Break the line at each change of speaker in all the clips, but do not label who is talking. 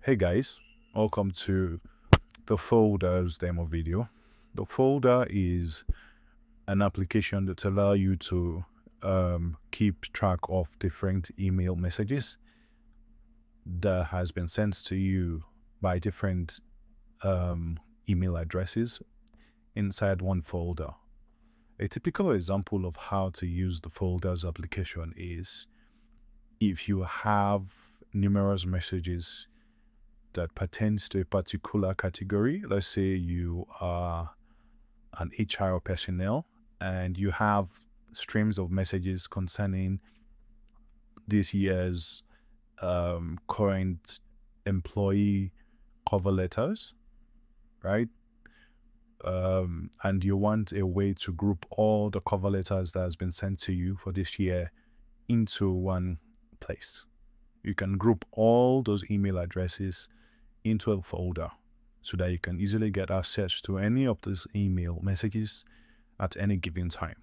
Hey guys, welcome to the folders demo video. The folder is an application that allows you to keep track of different email messages that has been sent to you by different email addresses inside one folder. A typical example of how to use the folders application is if you have numerous messages that pertains to a particular category. Let's say you are an HR personnel and you have streams of messages concerning this year's current employee cover letters, right? And you want a way to group all the cover letters that has been sent to you for this year into one place. You can group all those email addresses into a folder so that you can easily get access to any of these email messages at any given time.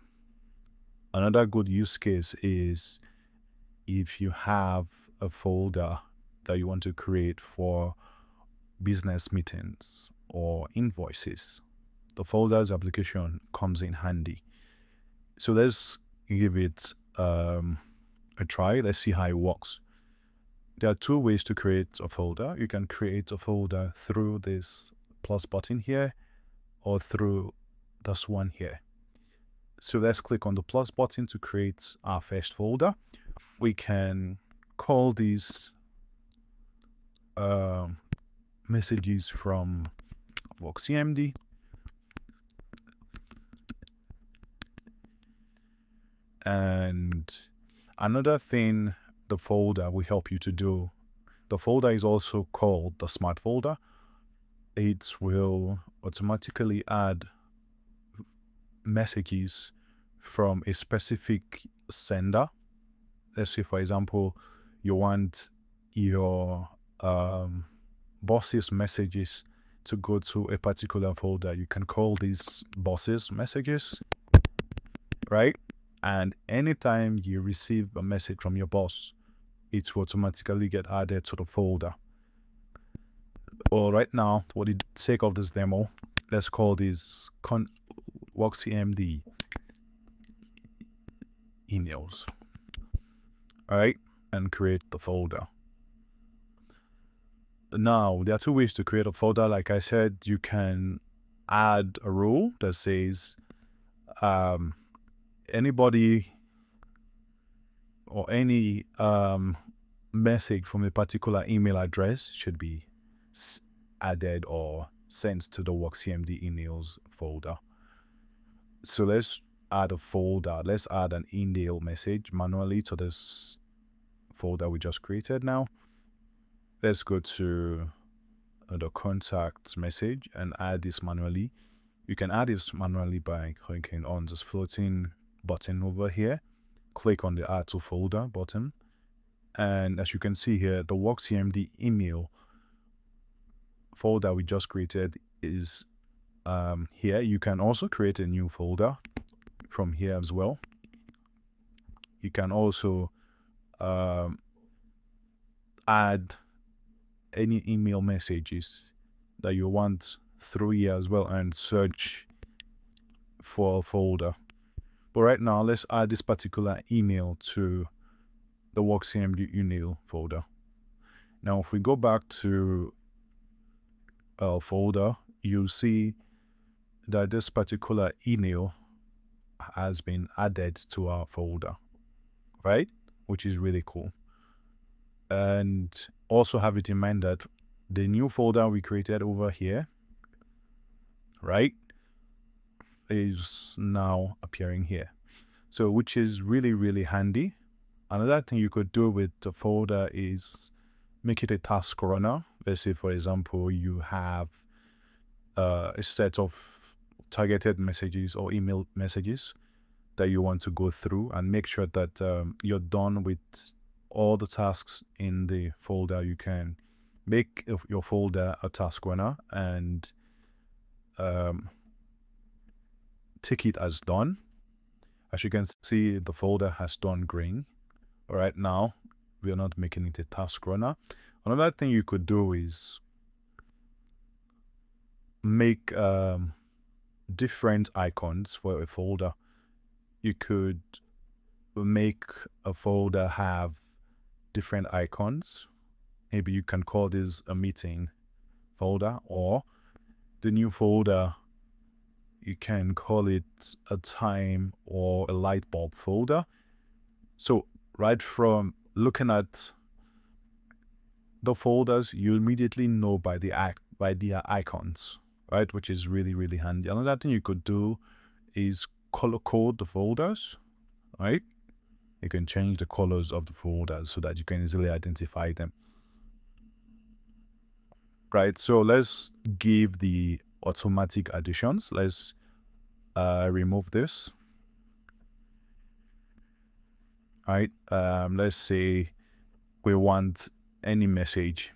Another good use case is if you have a folder that you want to create for business meetings or invoices. The folders application comes in handy. So let's give it a try. Let's see how it works. There are two ways to create a folder. You can create a folder through this plus button here or through this one here. So let's click on the plus button to create our first folder. We can call these messages from workcmd. And another thing the folder will help you to do, the folder is also called the smart folder. It will automatically add messages from a specific sender. Let's say, for example, you want your boss's messages to go to a particular folder. You can call these boss's messages, right? And anytime you receive a message from your boss, it will automatically get added to the folder. Well, right now, for the sake of this demo, let's call this workcmd emails. All right, and create the folder. Now, there are two ways to create a folder. Like I said, you can add a rule that says anybody or any message from a particular email address should be added or sent to the workcmd emails folder. So let's add a folder. Let's add an email message manually to this folder we just created now. Let's go to the contacts message and add this manually. You can add this manually by clicking on this floating button over here. Click on the add to folder button. And as you can see here, the workcmd email folder we just created is here. You can also create a new folder from here as well. You can also add any email messages that you want through here as well and search for a folder. But right now, let's add this particular email to the workcmd email folder. Now, if we go back to our folder, you'll see that this particular email has been added to our folder, right? Which is really cool. And also have it in mind that the new folder we created over here, right, is now appearing here. So which is really, really handy. Another thing you could do with the folder is make it a task runner. Let's say, for example, you have a set of targeted messages or email messages that you want to go through and make sure that you're done with all the tasks in the folder. You can make your folder a task runner and tick it as done. As you can see, the folder has turned green. Right now, we are not making it a task runner, Another thing you could do is make different icons for a folder. You could make a folder have different icons. Maybe you can call this a meeting folder, or the new folder, you can call it a time or a light bulb folder. So right from looking at the folders, you immediately know by their icons, right? Which is really, really handy. Another thing you could do is color code the folders, right? You can change the colors of the folders so that you can easily identify them. Right, so let's give the automatic additions. Let's remove this. All right, let's say we want any message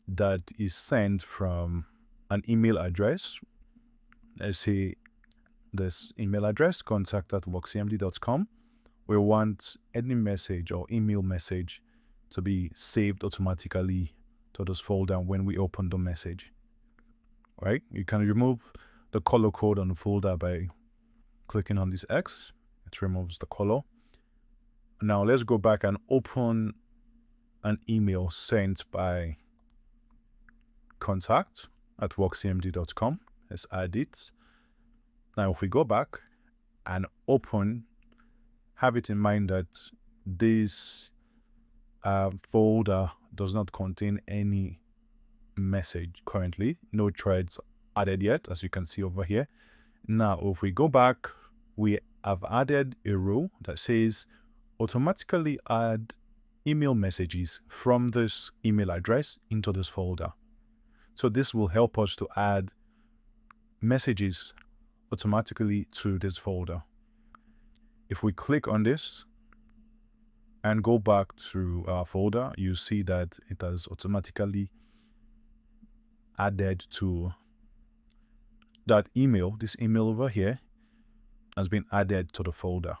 that is sent from an email address. Let's say this email address, contact@workcmd.com. We want any message or email message to be saved automatically to this folder when we open the message. Right? You can remove the color code on the folder by clicking on this X. It removes the color. Now let's go back and open an email sent by contact@workcmd.com. Let's add it. Now if we go back and open, have it in mind that this folder does not contain any message currently. No threads added yet, as you can see over here. Now if we go back, we have added a rule that says automatically add email messages from this email address into this folder. So this will help us to add messages automatically to this folder. If we click on this and go back to our folder, you see that it has automatically added to that email. This email over here has been added to the folder.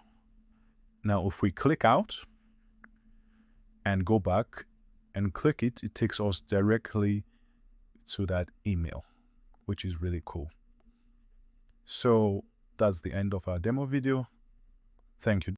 Now if we click out and go back and click it, it takes us directly to that email, which is really cool. So that's the end of our demo video. Thank you.